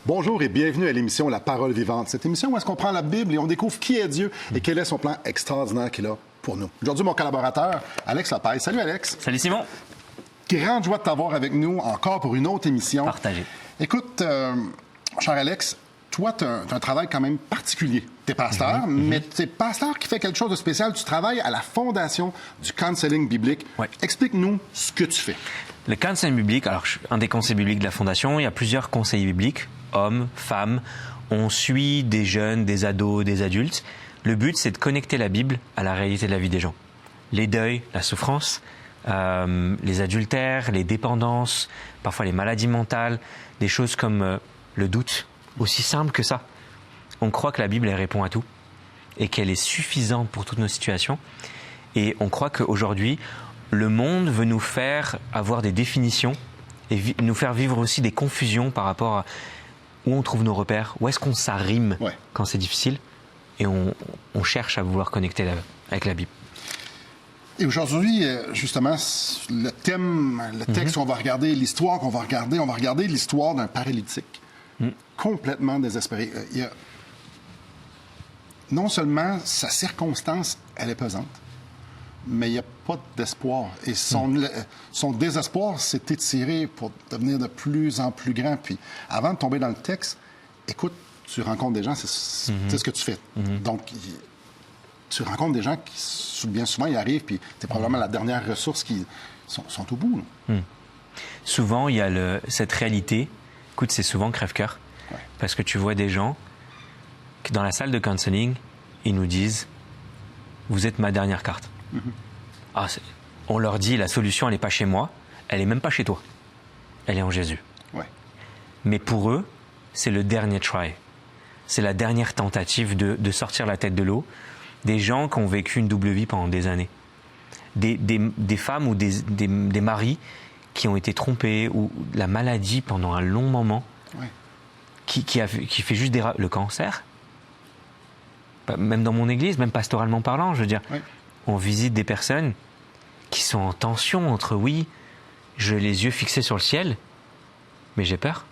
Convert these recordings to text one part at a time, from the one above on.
Bonjour et bienvenue à l'émission La Parole vivante. Cette émission où est-ce qu'on prend la Bible et on découvre qui est Dieu et quel est son plan extraordinaire qu'il a pour nous. Aujourd'hui, mon collaborateur, Alex Lapaille. Salut, Alex. Salut, Simon. Grande joie de t'avoir avec nous encore pour une autre émission. Partagé. Écoute, cher Alex, toi, tu as un travail quand même particulier. Tu es pasteur, mais tu es pasteur qui fait quelque chose de spécial. Tu travailles à la fondation du counseling biblique. Ouais. Explique-nous ce que tu fais. Le counseling biblique, alors je suis un des conseillers bibliques de la fondation. Il y a plusieurs conseillers bibliques, hommes, femmes. On suit des jeunes, des ados, des adultes. Le but, c'est de connecter la Bible à la réalité de la vie des gens. Les deuils, la souffrance, les adultères, les dépendances, parfois les maladies mentales, des choses comme le doute, aussi simple que ça. On croit que la Bible, elle répond à tout et qu'elle est suffisante pour toutes nos situations. Et on croit qu'aujourd'hui, le monde veut nous faire avoir des définitions et nous faire vivre aussi des confusions par rapport à où on trouve nos repères, où est-ce qu'on s'arrime quand c'est difficile. Et on cherche à vouloir connecter avec la Bible. Et aujourd'hui, justement, le thème, le texte qu'on va regarder, l'histoire qu'on va regarder, on va regarder l'histoire d'un paralytique complètement désespéré. Non seulement sa circonstance, elle est pesante, mais il n'y a pas d'espoir. Et son désespoir s'est étiré pour devenir de plus en plus grand. Puis avant de tomber dans le texte, écoute, tu rencontres des gens, c'est ce que tu fais. Donc, tu rencontres des gens qui, bien souvent, ils arrivent, puis tu es probablement la dernière ressource qui sont au bout. Souvent, il y a cette réalité. Écoute, c'est souvent crève-cœur. Ouais. Parce que tu vois des gens qui, dans la salle de counseling, ils nous disent « Vous êtes ma dernière carte. Ah, on leur dit « La solution, elle n'est pas chez moi. Elle n'est même pas chez toi. Elle est en Jésus. Ouais. » Mais pour eux, c'est le dernier try. C'est la dernière tentative de sortir la tête de l'eau. Des gens qui ont vécu une double vie pendant des années. Des femmes ou des maris qui ont été trompés ou la maladie pendant un long moment. Ouais. Qui fait juste le cancer. Même dans mon église, même pastoralement parlant, je veux dire, on visite des personnes qui sont en tension entre j'ai les yeux fixés sur le ciel, mais j'ai peur.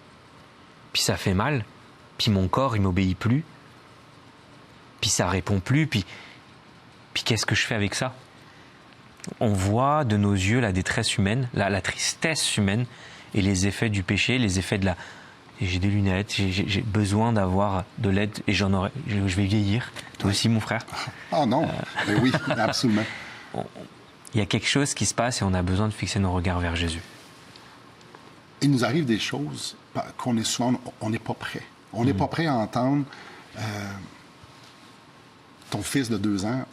Puis ça fait mal. Puis mon corps, il m'obéit plus. Puis ça répond plus. Puis qu'est-ce que je fais avec ça? On voit de nos yeux la détresse humaine, la tristesse humaine et les effets du péché, les effets de j'ai des lunettes, j'ai besoin d'avoir de l'aide et je vais vieillir. Toi aussi, mon frère. Oh non, mais oui, absolument. Il y a quelque chose qui se passe et on a besoin de fixer nos regards vers Jésus. Il nous arrive des choses qu'on est souvent, on n'est pas prêt. On n'est pas prêt à entendre ton fils de 2 ans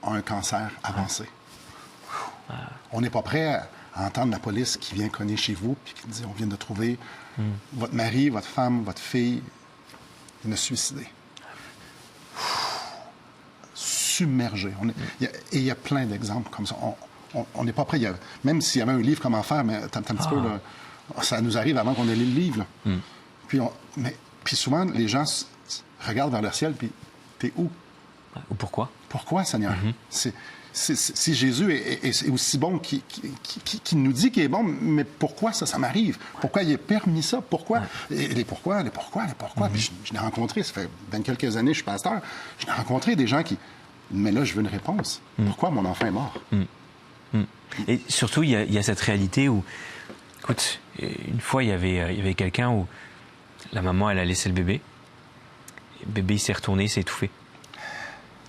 a un cancer avancé. On n'est pas prêt à entendre la police qui vient cogner chez vous puis qui dit on vient de trouver votre mari, votre femme, votre fille, il a suicidé. Submergé. Et il y a plein d'exemples comme ça. On n'est pas prêt. Même s'il y avait un livre comment faire, mais un petit peu, là, ça nous arrive avant qu'on ait lu le livre. Puis souvent, les gens regardent vers le ciel, puis t'es où? Ou pourquoi? Pourquoi, Seigneur? Si Jésus est aussi bon qui nous dit qu'il est bon, mais pourquoi ça m'arrive? Pourquoi il a permis ça? Pourquoi? Les pourquoi? Puis je l'ai rencontré, ça fait 20 quelques années, je suis pasteur, je l'ai rencontré des gens qui... Mais là, je veux une réponse. Pourquoi mon enfant est mort? Et surtout, il y a cette réalité où... Écoute, une fois, il y avait quelqu'un où la maman, elle a laissé le bébé. Le bébé, il s'est retourné, il s'est étouffé.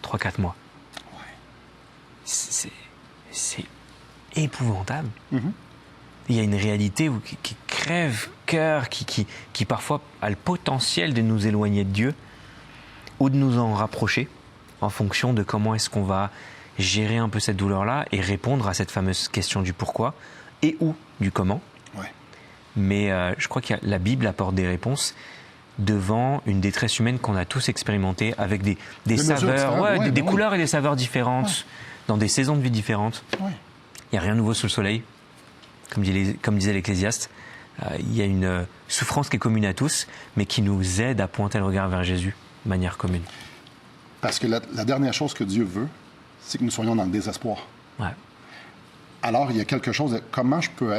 3-4 mois. Ouais. C'est épouvantable. Il y a une réalité qui crève cœur, qui parfois a le potentiel de nous éloigner de Dieu ou de nous en rapprocher en fonction de comment est-ce qu'on va gérer un peu cette douleur-là et répondre à cette fameuse question du pourquoi et ou du comment. Ouais. Mais je crois que la Bible apporte des réponses devant une détresse humaine qu'on a tous expérimentée avec des saveurs, des couleurs et des saveurs différentes, dans des saisons de vie différentes. Ouais. Il n'y a rien de nouveau sous le soleil, comme disait l'Ecclésiaste. Il y a une souffrance qui est commune à tous, mais qui nous aide à pointer le regard vers Jésus de manière commune. Parce que la dernière chose que Dieu veut, c'est que nous soyons dans le désespoir. Ouais. Alors, il y a quelque chose de comment je peux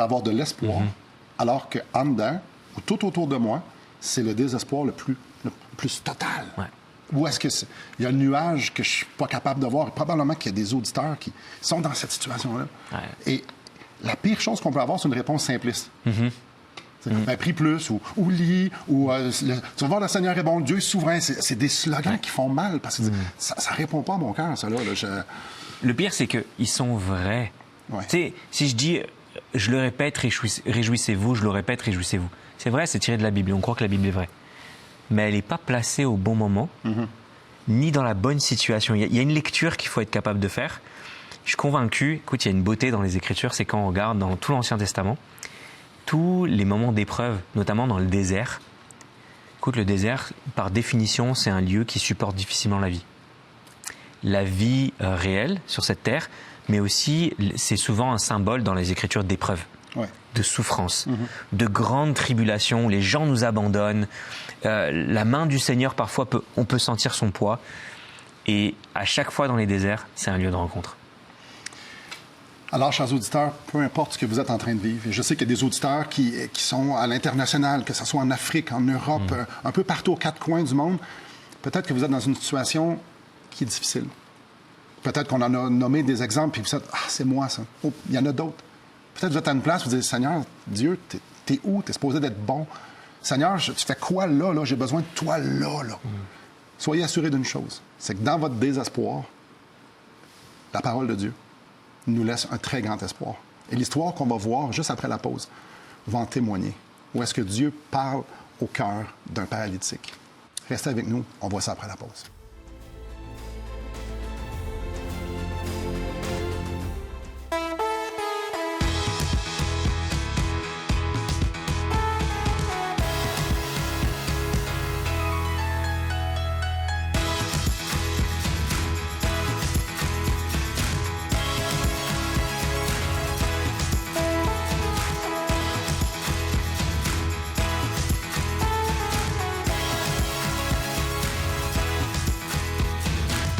avoir de l'espoir, alors qu'en dedans, ou tout autour de moi, c'est le désespoir le plus total. Ouais. Où est-ce il y a le nuage que je suis pas capable de voir? Et probablement qu'il y a des auditeurs qui sont dans cette situation-là. Ouais. Et la pire chose qu'on peut avoir, c'est une réponse simpliste. Ben, prie plus, ou lis, ou tu vas voir, le Seigneur est bon, Dieu est souverain. C'est des slogans qui font mal, parce que ça répond pas à mon cœur, ça. Là, Le pire, c'est qu'ils sont vrais. Ouais. Tu sais, si je dis, je le répète, réjouissez-vous, je le répète, réjouissez-vous. C'est vrai, c'est tiré de la Bible, on croit que la Bible est vraie. Mais elle n'est pas placée au bon moment, ni dans la bonne situation. Il y a une lecture qu'il faut être capable de faire. Je suis convaincu, écoute, il y a une beauté dans les Écritures, c'est quand on regarde dans tout l'Ancien Testament, tous les moments d'épreuve, notamment dans le désert. Écoute, le désert, par définition, c'est un lieu qui supporte difficilement la vie. La vie réelle sur cette terre, mais aussi, c'est souvent un symbole dans les Écritures d'épreuve, de souffrance, de grandes tribulations où les gens nous abandonnent. La main du Seigneur, parfois, on peut sentir son poids. Et à chaque fois dans les déserts, c'est un lieu de rencontre. Alors, chers auditeurs, peu importe ce que vous êtes en train de vivre, et je sais qu'il y a des auditeurs qui sont à l'international, que ce soit en Afrique, en Europe, un peu partout aux quatre coins du monde, peut-être que vous êtes dans une situation qui est difficile. Peut-être qu'on en a nommé des exemples, puis vous dites « Ah, c'est moi, ça. Oh, il y en a d'autres. » Peut-être que vous êtes à une place, vous dites « Seigneur, Dieu, t'es où? T'es supposé d'être bon. Seigneur, tu fais quoi là? J'ai besoin de toi là. Soyez assurés d'une chose, c'est que dans votre désespoir, la parole de Dieu nous laisse un très grand espoir. Et l'histoire qu'on va voir juste après la pause va en témoigner. Où est-ce que Dieu parle au cœur d'un paralytique? Restez avec nous, on voit ça après la pause.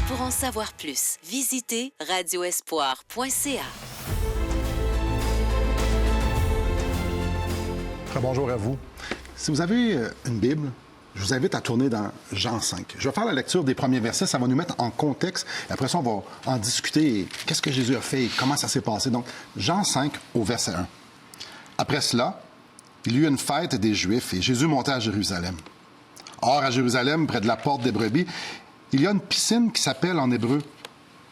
Pour en savoir plus, visitez radioespoir.ca. Très bonjour à vous. Si vous avez une Bible, je vous invite à tourner dans Jean 5. Je vais faire la lecture des premiers versets, ça va nous mettre en contexte. Et après ça, on va en discuter. Et qu'est-ce que Jésus a fait et comment ça s'est passé. Donc, Jean 5 au verset 1. Après cela, il y eut une fête des Juifs et Jésus montait à Jérusalem. Or, à Jérusalem, près de la porte des brebis, il y a une piscine qui s'appelle en hébreu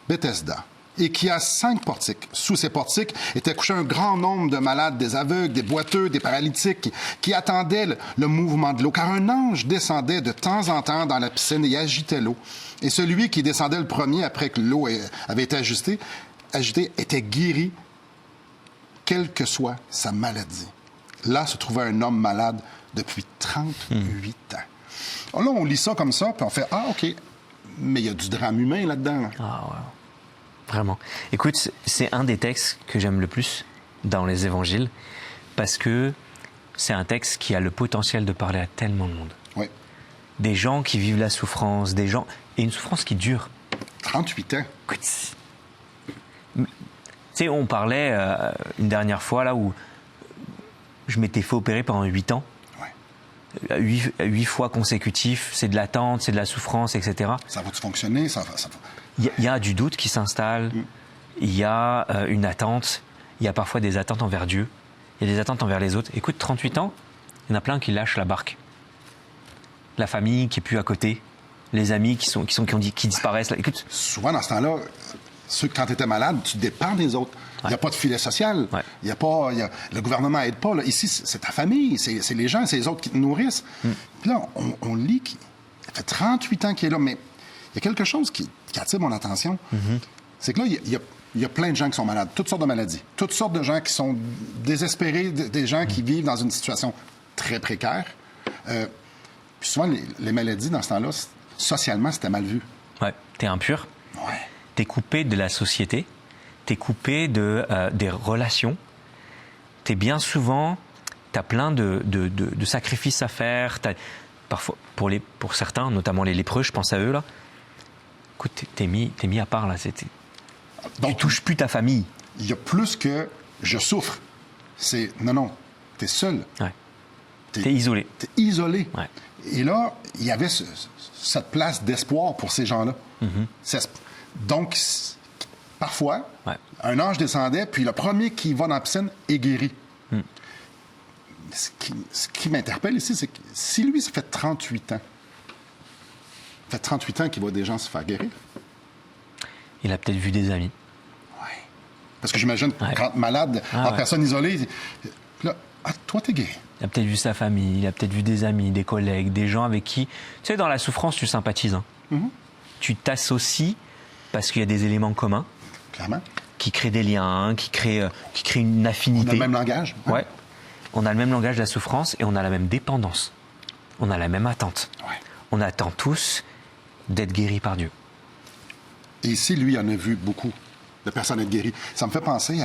Bethesda et qui a 5 portiques. Sous ces portiques étaient couchés un grand nombre de malades, des aveugles, des boiteux, des paralytiques qui attendaient le mouvement de l'eau, car un ange descendait de temps en temps dans la piscine et agitait l'eau. Et celui qui descendait le premier après que l'eau avait été agitée, était guéri, quelle que soit sa maladie. Là se trouvait un homme malade depuis 38 ans. Alors là, on lit ça comme ça, puis on fait « Ah, OK ». Mais il y a du drame humain là-dedans. Ah, wow. Vraiment. Écoute, c'est un des textes que j'aime le plus dans les évangiles parce que c'est un texte qui a le potentiel de parler à tellement de monde. Oui. Des gens qui vivent la souffrance, et une souffrance qui dure. 38 ans. Écoute, tu sais, on parlait une dernière fois là où je m'étais fait opérer pendant 8 ans. 8 fois consécutifs, c'est de l'attente, c'est de la souffrance, etc. Ça va-tu fonctionner? Il y a du doute qui s'installe, il y a une attente, il y a parfois des attentes envers Dieu, il y a des attentes envers les autres. Écoute, 38 ans, il y en a plein qui lâchent la barque. La famille qui est plus à côté, les amis qui disparaissent. Là. Écoute, souvent, dans ce temps-là, quand tu étais malade, tu dépends des autres. Il n'y a pas de filet social. Le gouvernement n'aide pas. Là. Ici, c'est ta famille, c'est les gens, c'est les autres qui te nourrissent. Puis là, on lit qu'il fait 38 ans qu'il est là, mais il y a quelque chose qui attire mon attention. C'est que là, il y a plein de gens qui sont malades, toutes sortes de maladies, toutes sortes de gens qui sont désespérés, des gens qui vivent dans une situation très précaire. Puis souvent, les maladies, dans ce temps-là, socialement, c'était mal vu. Ouais, t'es impur. Ouais. T'es coupé de la société. T'es coupé des relations. T'es bien souvent... T'as plein de sacrifices à faire. Parfois, pour certains, notamment les lépreux, je pense à eux, là. Écoute, t'es mis à part, là. Donc, tu touches plus ta famille. Il y a plus que « je souffre ». C'est « non, t'es seul ». Ouais. T'es isolé. T'es isolé. Ouais. Et là, il y avait cette place d'espoir pour ces gens-là. Donc, parfois, un ange descendait, puis le premier qui va dans la piscine est guéri. Ce qui m'interpelle ici, c'est que si lui, ça fait 38 ans, qu'il voit des gens se faire guérir. Il a peut-être vu des amis. Oui. Parce que j'imagine, quand malade, en personne isolée, là, toi, t'es guéri. Il a peut-être vu sa famille, il a peut-être vu des amis, des collègues, des gens avec qui... Tu sais, dans la souffrance, tu sympathises. Tu t'associes parce qu'il y a des éléments communs. Clairement. Qui créent des liens, qui créent une affinité. On a le même langage. Ouais. On a le même langage de la souffrance et on a la même dépendance. On a la même attente. Ouais. On attend tous d'être guéris par Dieu. Et ici, lui, il en a vu beaucoup de personnes être guéries. Ça me fait penser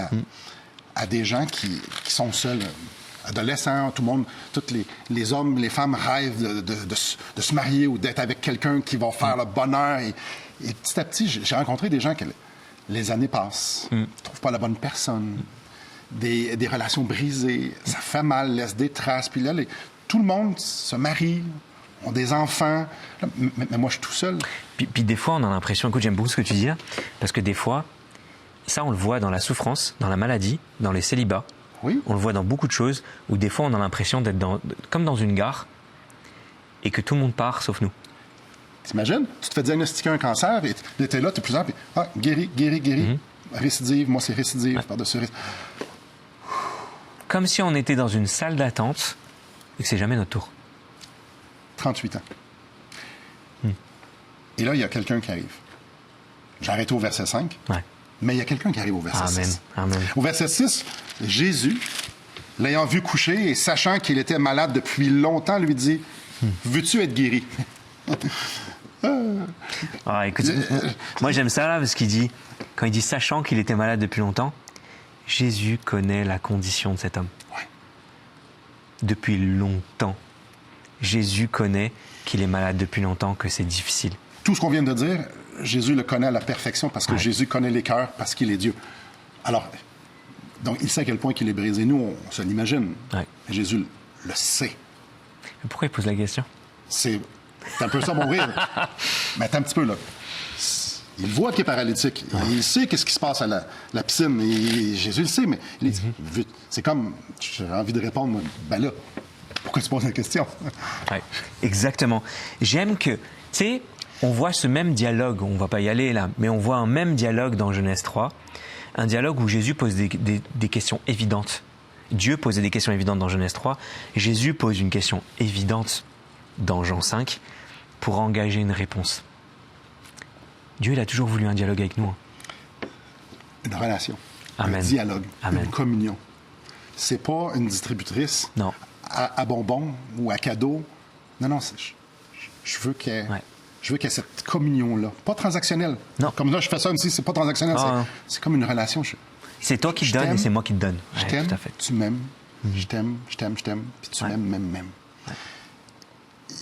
à des gens qui sont seuls, adolescents, tout le monde, tous les hommes, les femmes rêvent de se marier ou d'être avec quelqu'un qui va faire le bonheur. Et petit à petit, j'ai rencontré des gens que les années passent, ne trouvent pas la bonne personne, des relations brisées, ça fait mal, laisse des traces. Puis là, tout le monde se marie, ont des enfants. Mais moi, je suis tout seul. Puis des fois, on a l'impression, écoute, j'aime beaucoup ce que tu dis là, parce que des fois, ça, on le voit dans la souffrance, dans la maladie, dans les célibats. Oui. On le voit dans beaucoup de choses, où des fois, on a l'impression d'être comme dans une gare, et que tout le monde part, sauf nous. T'imagines? Tu te fais diagnostiquer un cancer, et t'es là, t'es plus puis guéri. Récidive, moi, c'est récidive, par-dessus récidive. Comme si on était dans une salle d'attente, et que c'est jamais notre tour. 38 ans. Et là, il y a quelqu'un qui arrive. J'ai arrêté au verset 5, mais il y a quelqu'un qui arrive au verset 6. Amen. Au verset 6, Jésus, l'ayant vu coucher et sachant qu'il était malade depuis longtemps, lui dit « Veux-tu être guéri? » Écoute, moi j'aime ça là, parce quand il dit sachant qu'il était malade depuis longtemps, Jésus connaît la condition de cet homme. Ouais. Depuis longtemps. Jésus connaît qu'il est malade depuis longtemps, que c'est difficile. Tout ce qu'on vient de dire, Jésus le connaît à la perfection parce que Jésus connaît les cœurs, parce qu'il est Dieu. Alors, donc il sait à quel point qu'il est brisé. Nous, on se l'imagine. Ouais. Mais Jésus le sait. Mais pourquoi il pose la question? C'est un peu ça mon rire. Mais attends un petit peu, là. Il voit qu'il est paralytique. Il sait qu'est-ce qui se passe à la piscine. Et Jésus le sait, mais il dit, c'est comme, j'ai envie de répondre, ben là, pourquoi tu poses la question? Ouais, exactement. J'aime que, tu sais, on voit ce même dialogue, on va pas y aller là, mais on voit un même dialogue dans Genèse 3, un dialogue où Jésus pose des questions évidentes. Dieu posait des questions évidentes dans Genèse 3, Jésus pose une question évidente dans Jean 5 pour engager une réponse. Dieu, il a toujours voulu un dialogue avec nous. Une relation, Amen. Un dialogue, Amen. Une communion. C'est pas une distributrice Non. À bonbons ou à cadeaux. Non, je veux qu'il y ait... Ouais. Je veux qu'il y ait cette communion-là. Pas transactionnelle. Non. Comme là, je fais ça aussi, c'est pas transactionnel. C'est comme une relation. C'est toi qui te donnes et c'est moi qui te donne. Je t'aime, tu m'aimes. Je t'aime, puis tu m'aimes, même. Ouais.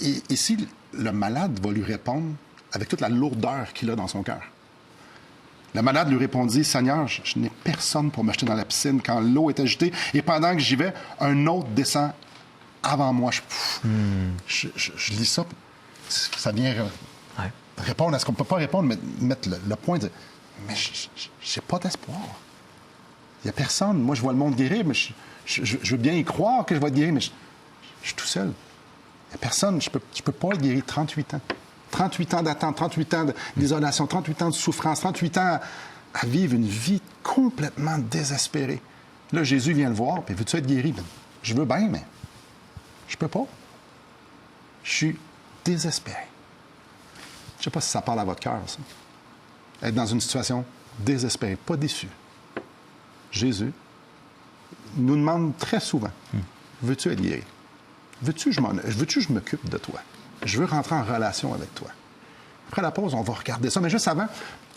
Et ici, le malade va lui répondre avec toute la lourdeur qu'il a dans son cœur. Le malade lui répondit, « Seigneur, je n'ai personne pour me jeter dans la piscine quand l'eau est agitée, et pendant que j'y vais, un autre descend avant moi. » Je lis ça, ça vient répondre à ce qu'on ne peut pas répondre, mais mettre le point de « Mais j'ai pas d'espoir. Il n'y a personne. Moi, je vois le monde guérir, mais je veux bien y croire que je vais être guéri, mais je suis tout seul. Il n'y a personne. Je peux pas être guéri. 38 ans. 38 ans d'attente, 38 ans d'isolation, 38 ans de souffrance, 38 ans à vivre une vie complètement désespérée. Là, Jésus vient le voir, puis veux-tu être guéri? Je veux bien, mais je peux pas. Je suis désespéré. Je ne sais pas si ça parle à votre cœur, ça. Être dans une situation désespérée, pas déçu. Jésus nous demande très souvent, veux-tu être guéri? Veux-tu que je m'occupe de toi? Je veux rentrer en relation avec toi. Après la pause, on va regarder ça. Mais juste avant,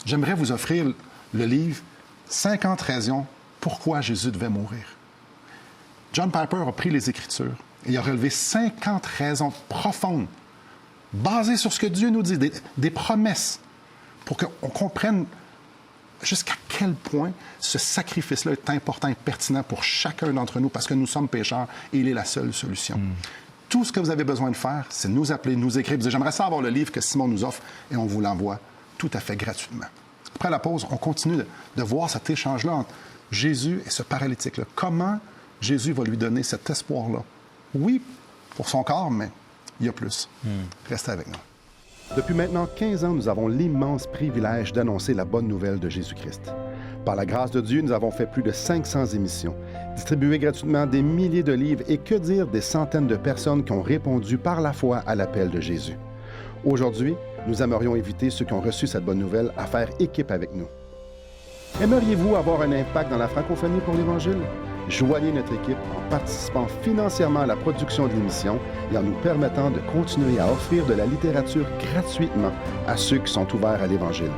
j'aimerais vous offrir le livre « 50 raisons pourquoi Jésus devait mourir ». John Piper a pris les Écritures et il a relevé 50 raisons profondes, basées sur ce que Dieu nous dit, des promesses, pour qu'on comprenne jusqu'à quel point ce sacrifice-là est important et pertinent pour chacun d'entre nous parce que nous sommes pécheurs et il est la seule solution. Tout ce que vous avez besoin de faire, c'est nous appeler, nous écrire, vous dire, j'aimerais ça avoir le livre que Simon nous offre et on vous l'envoie tout à fait gratuitement. Après la pause, on continue de voir cet échange-là entre Jésus et ce paralytique-là. Comment Jésus va lui donner cet espoir-là? Oui, pour son corps, mais il y a plus. Restez avec nous. Depuis maintenant 15 ans, nous avons l'immense privilège d'annoncer la bonne nouvelle de Jésus-Christ. Par la grâce de Dieu, nous avons fait plus de 500 émissions, distribué gratuitement des milliers de livres et que dire des centaines de personnes qui ont répondu par la foi à l'appel de Jésus. Aujourd'hui, nous aimerions inviter ceux qui ont reçu cette bonne nouvelle à faire équipe avec nous. Aimeriez-vous avoir un impact dans la francophonie pour l'Évangile? Joignez notre équipe en participant financièrement à la production de l'émission et en nous permettant de continuer à offrir de la littérature gratuitement à ceux qui sont ouverts à l'Évangile.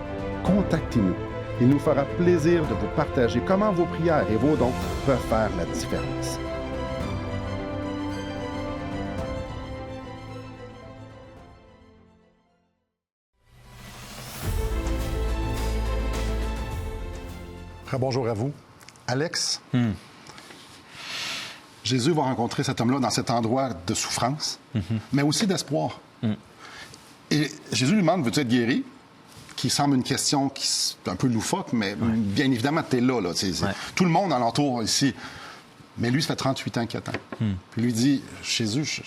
Contactez-nous. Il nous fera plaisir de vous partager comment vos prières et vos dons peuvent faire la différence. Bonjour à vous. Alex, Jésus va rencontrer cet homme-là dans cet endroit de souffrance, mais aussi d'espoir. Et Jésus lui demande, veux-tu être guéri? Qui semble une question qui est un peu loufoque, mais bien évidemment, tu es là. Tout le monde alentour ici. Mais lui, ça fait 38 ans qu'il attend. Puis lui dit, Jésus,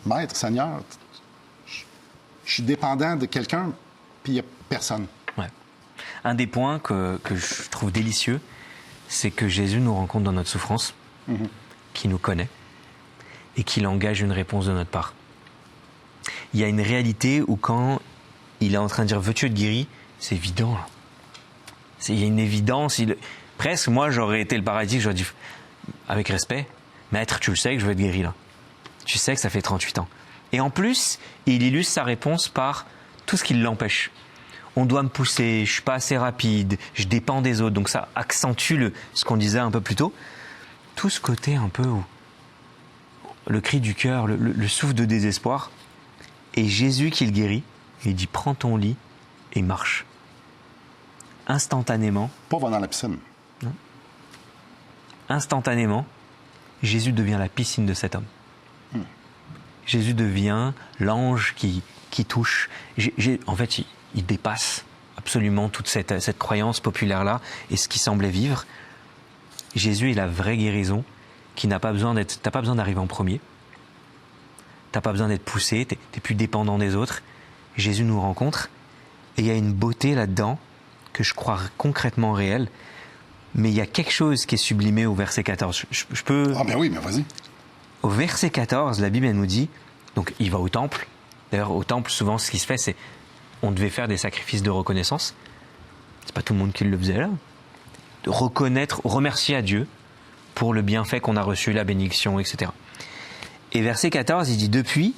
Maître, Seigneur, je suis dépendant de quelqu'un, puis il n'y a personne. Un des points que je trouve délicieux, c'est que Jésus nous rencontre dans notre souffrance, qu'il nous connaît et qu'il engage une réponse de notre part. Il y a une réalité où quand il est en train de dire « veux-tu être guéri ?» c'est évident. Il y a une évidence. Presque, moi, j'aurais été le paralytique, j'aurais dit avec respect « Maître, tu le sais que je veux être guéri là. Tu sais que ça fait 38 ans. » Et en plus, il illustre sa réponse par tout ce qui l'empêche. On doit me pousser, je suis pas assez rapide, je dépends des autres. Donc ça accentue ce qu'on disait un peu plus tôt. Tout ce côté un peu où le cri du cœur, le souffle de désespoir. Et Jésus qui le guérit, il dit prends ton lit et marche. Instantanément. Pas va dans la piscine. Non. Instantanément, Jésus devient la piscine de cet homme. Jésus devient l'ange qui touche. En fait, il dépasse absolument toute cette croyance populaire-là et ce qui semblait vivre. Jésus est la vraie guérison qui n'a pas besoin t'as pas besoin d'arriver en premier. T'as pas besoin d'être poussé, t'es plus dépendant des autres. Jésus nous rencontre et il y a une beauté là-dedans que je crois concrètement réelle. Mais il y a quelque chose qui est sublimé au verset 14. Je peux... Ah ben oui, mais vas-y. Au verset 14, la Bible elle nous dit, donc il va au temple. D'ailleurs, au temple, souvent, ce qui se fait, c'est on devait faire des sacrifices de reconnaissance. C'est pas tout le monde qui le faisait là. De reconnaître, remercier à Dieu pour le bienfait qu'on a reçu, la bénédiction, etc. Et verset 14, il dit, depuis,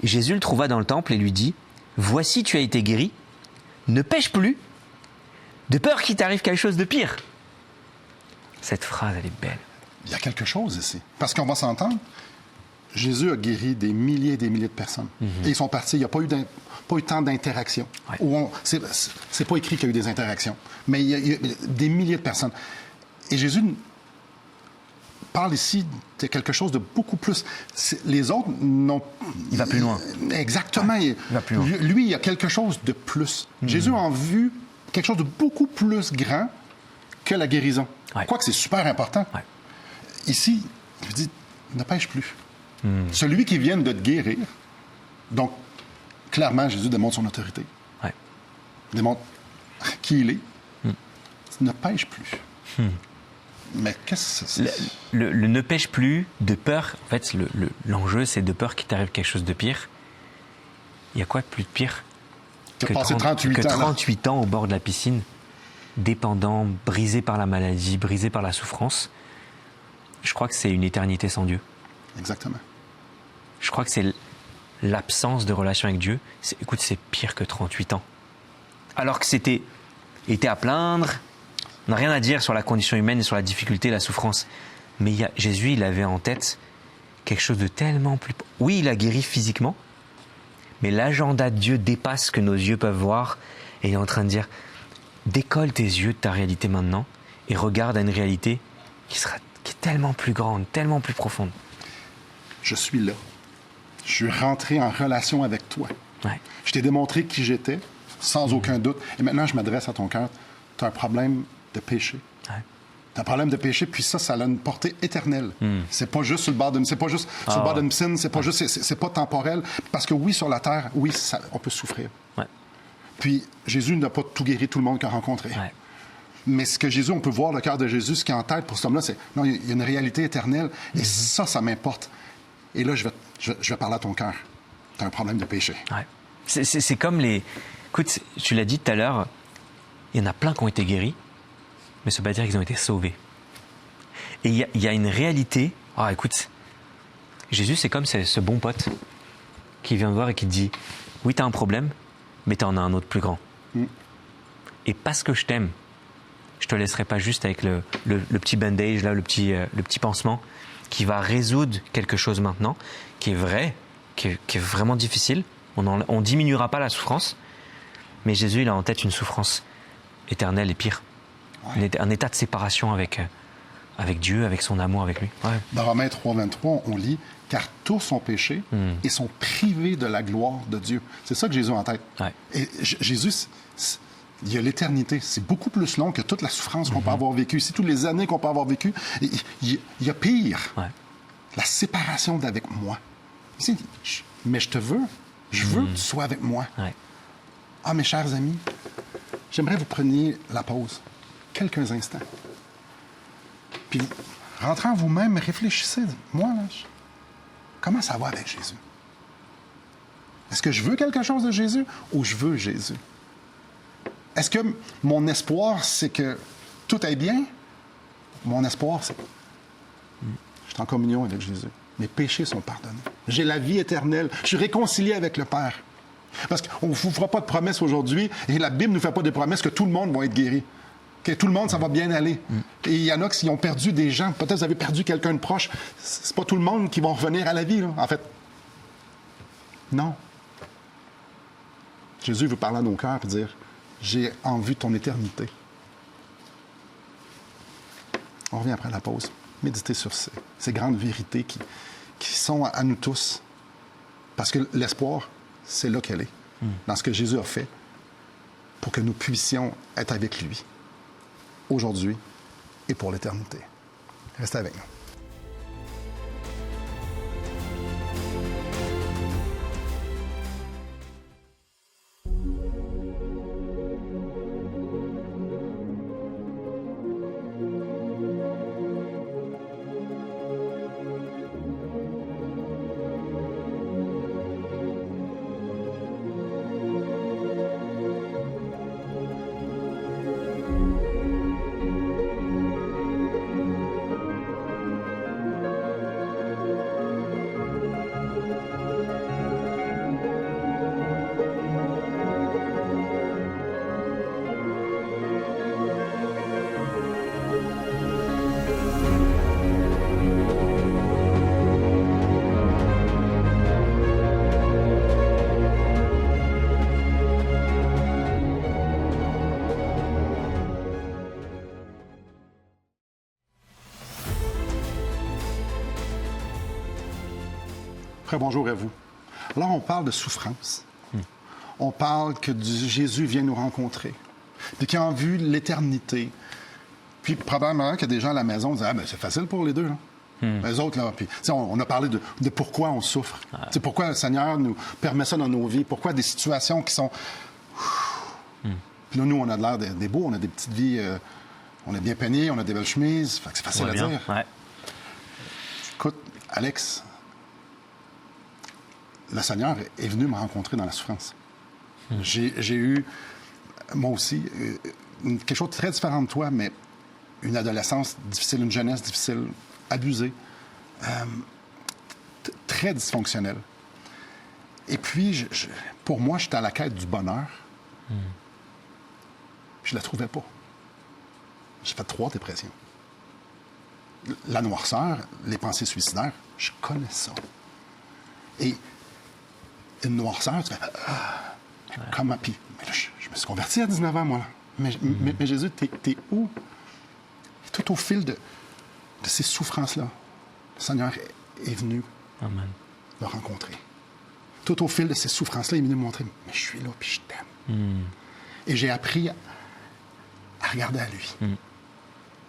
Jésus le trouva dans le temple et lui dit, voici, tu as été guéri, ne pêche plus, de peur qu'il t'arrive quelque chose de pire. Cette phrase, elle est belle. Il y a quelque chose ici. Parce qu'on va s'entendre, Jésus a guéri des milliers et des milliers de personnes. Et ils sont partis. Il n'y a pas eu tant d'interactions. Ouais. C'est pas écrit qu'il y a eu des interactions. Mais il y a des milliers de personnes. Et Jésus parle ici de quelque chose de beaucoup plus. Les autres n'ont... Il va plus loin. Exactement. Ouais, il va plus loin. Lui, il y a quelque chose de plus. Jésus a en vue quelque chose de beaucoup plus grand que la guérison. Ouais. Quoique c'est super important. Ouais. Ici, il dit, ne pêche plus. Celui qui vient de te guérir, donc clairement, Jésus démontre son autorité. Ouais. Il démontre qui il est. Ne pêche plus. Mais qu'est-ce que c'est? Le ne pêche plus de peur. En fait, l'enjeu, c'est de peur qu'il t'arrive quelque chose de pire. Il y a quoi de plus de pire que passer 38 ans au bord de la piscine, dépendant, brisé par la maladie, brisé par la souffrance. Je crois que c'est une éternité sans Dieu. Exactement. Je crois que c'est l'absence de relation avec Dieu. Écoute, c'est pire que 38 ans. Alors que était à plaindre, on n'a rien à dire sur la condition humaine et sur la difficulté, la souffrance. Mais Jésus, il avait en tête quelque chose de tellement plus... Oui, il a guéri physiquement, mais l'agenda de Dieu dépasse ce que nos yeux peuvent voir. Et il est en train de dire, décolle tes yeux de ta réalité maintenant et regarde à une réalité qui est tellement plus grande, tellement plus profonde. Je suis là. Je suis rentré en relation avec toi. Ouais. Je t'ai démontré qui j'étais, sans aucun doute. Et maintenant, je m'adresse à ton cœur. Tu as un problème de péché. Ouais. Tu as un problème de péché, puis ça a une portée éternelle. C'est pas juste sur le bord d'une, c'est pas juste sur le bord d'une piscine, c'est pas juste, c'est pas temporel. Parce que oui, sur la terre, oui, on peut souffrir. Ouais. Puis Jésus n'a pas tout guéri tout le monde qu'il a rencontré. Ouais. Mais ce que Jésus, on peut voir le cœur de Jésus, ce qui est en tête pour cet homme-là, c'est non, il y a une réalité éternelle. Et ça m'importe. Et là, je vais parler à ton cœur. Tu as un problème de péché. Ouais. C'est comme les... Écoute, tu l'as dit tout à l'heure, il y en a plein qui ont été guéris, mais ça ne veut pas dire qu'ils ont été sauvés. Et il y a une réalité... Ah, écoute, Jésus, c'est comme ce bon pote qui vient te voir et qui te dit « Oui, tu as un problème, mais tu en as un autre plus grand. Et parce que je t'aime, je te laisserai pas juste avec le petit bandage, là, le petit pansement qui va résoudre quelque chose maintenant, qui est vrai, qui est vraiment difficile. On diminuera pas la souffrance, mais Jésus, il a en tête une souffrance éternelle et pire. Ouais. Un état de séparation avec Dieu, avec son amour, avec lui. Ouais. Dans Romains 3:23, on lit « Car tous ont péché et sont privés de la gloire de Dieu ». C'est ça que Jésus a en tête. Ouais. Et Jésus, il y a l'éternité. C'est beaucoup plus long que toute la souffrance qu'on peut avoir vécue ici, toutes les années qu'on peut avoir vécues. Il y a pire. Ouais. La séparation d'avec moi. Mais je te veux. Je veux que tu sois avec moi. Ouais. Ah, mes chers amis, j'aimerais que vous preniez la pause. Quelques instants. Puis, rentrez en vous-même, réfléchissez. Moi, là, comment ça va avec Jésus? Est-ce que je veux quelque chose de Jésus ou je veux Jésus? Est-ce que mon espoir, c'est que tout aille bien? Mon espoir, c'est que je suis en communion avec Jésus. Mes péchés sont pardonnés. J'ai la vie éternelle. Je suis réconcilié avec le Père. Parce qu'on ne vous fera pas de promesses aujourd'hui, et la Bible ne nous fait pas des promesses que tout le monde va être guéri. Que tout le monde, ça va bien aller. Et il y en a qui ont perdu des gens. Peut-être vous avez perdu quelqu'un de proche. C'est pas tout le monde qui va revenir à la vie, là, en fait. Non. Jésus veut parler à nos cœurs et dire « J'ai en vue ton éternité. » On revient après la pause. Méditez sur ces grandes vérités qui sont à nous tous. Parce que l'espoir, c'est là qu'elle est. Dans ce que Jésus a fait pour que nous puissions être avec lui. Aujourd'hui et pour l'éternité. Restez avec nous. Frère, bonjour à vous. Alors, on parle de souffrance. On parle que Jésus vient nous rencontrer, puis qui a en vue l'éternité. Puis, probablement qu'il y a des gens à la maison qui disent « Ah, ben c'est facile pour les deux, là. » Les autres, là, puis, on a parlé de pourquoi on souffre. Pourquoi le Seigneur nous permet ça dans nos vies. Pourquoi des situations qui sont... Puis là, nous, on a de l'air des beaux, on a des petites vies... on est bien peignés, on a des belles chemises. Fait que c'est facile à dire. Ouais. Écoute, Alex... Le Seigneur est venu me rencontrer dans la souffrance. J'ai eu, moi aussi, quelque chose de très différent de toi, mais une adolescence difficile, une jeunesse difficile, abusée, très dysfonctionnelle. Et puis, pour moi, j'étais à la quête du bonheur. Je ne la trouvais pas. J'ai fait 3 dépressions. La noirceur, les pensées suicidaires, je connais ça. Et une noirceur, tu fais comment? Puis, mais là, je me suis converti à 19 ans, moi. Mais Jésus, t'es où? Tout au fil de ces souffrances-là, le Seigneur est venu Amen. me rencontrer. Tout au fil de ces souffrances-là, il est venu me montrer, mais je suis là, puis je t'aime. Et j'ai appris à regarder à lui.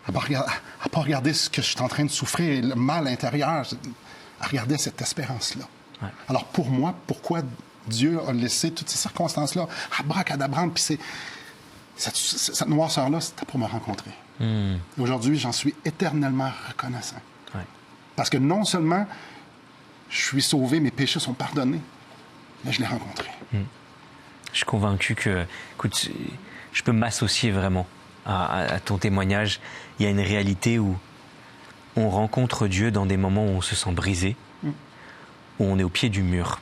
À ne pas regarder ce que je suis en train de souffrir, le mal intérieur, à regarder cette espérance-là. Ouais. Alors pour moi, pourquoi Dieu a laissé toutes ces circonstances-là, abracadabrante, puis cette noirceur-là, c'était pour me rencontrer. Et aujourd'hui, j'en suis éternellement reconnaissant. Ouais. Parce que non seulement je suis sauvé, mes péchés sont pardonnés, mais je l'ai rencontré. Je suis convaincu que, écoute, je peux m'associer vraiment à ton témoignage. Il y a une réalité où on rencontre Dieu dans des moments où on se sent brisé, où on est au pied du mur.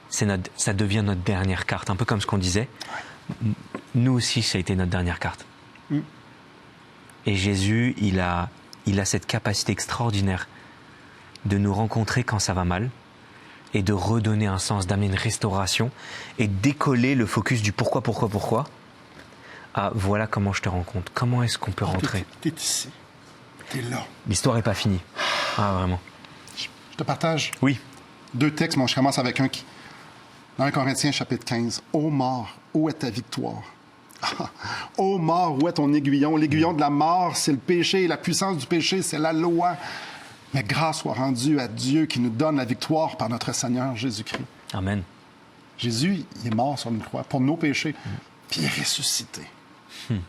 Ça devient notre dernière carte, un peu comme ce qu'on disait. Nous aussi, ça a été notre dernière carte. Et Jésus, il a cette capacité extraordinaire de nous rencontrer quand ça va mal et de redonner un sens, d'amener une restauration et décoller le focus du pourquoi à voilà comment je te rencontre. Comment est-ce qu'on peut rentrer? T'es ici. T'es là. L'histoire n'est pas finie. Ah, vraiment. Je te partage Oui. 2 textes, mais je commence avec un qui... Dans 1 Corinthiens, chapitre 15. « Ô mort, où est ta victoire? Ô mort, où est ton aiguillon? L'aiguillon de la mort, c'est le péché. La puissance du péché, c'est la loi. Mais grâce soit rendue à Dieu qui nous donne la victoire par notre Seigneur Jésus-Christ. » Amen. Jésus, il est mort sur une croix pour nos péchés, puis il est ressuscité.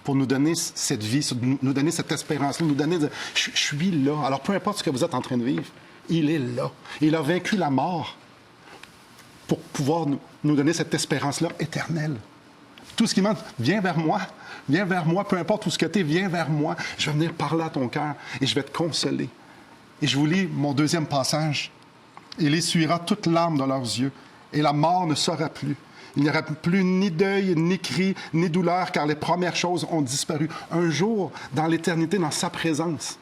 Pour nous donner cette vie, nous donner cette espérance-là, nous donner... Je suis là. Alors, peu importe ce que vous êtes en train de vivre, il est là. Il a vaincu la mort pour pouvoir nous donner cette espérance-là éternelle. Tout ce qui manque, viens vers moi, peu importe où ce que tu es, viens vers moi. Je vais venir parler à ton cœur et je vais te consoler. Et je vous lis mon 2e passage. « Il essuiera toute larme dans leurs yeux, et la mort ne sera plus. Il n'y aura plus ni deuil, ni cri, ni douleur, car les premières choses ont disparu. Un jour, dans l'éternité, dans sa présence,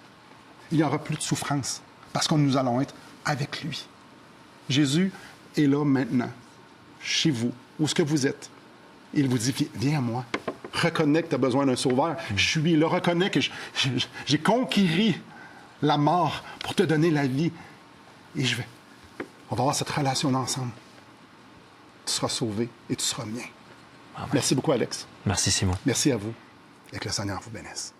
il n'y aura plus de souffrance, parce que nous allons être avec lui. » Jésus est là maintenant, chez vous, où est-ce que vous êtes. Il vous dit, viens à moi. Reconnais que tu as besoin d'un sauveur. Je suis là. Reconnais que j'ai conquéri la mort pour te donner la vie. Et on va avoir cette relation ensemble. Tu seras sauvé et tu seras mien. Amen. Merci beaucoup, Alex. Merci, Simon. Merci à vous et que le Seigneur vous bénisse.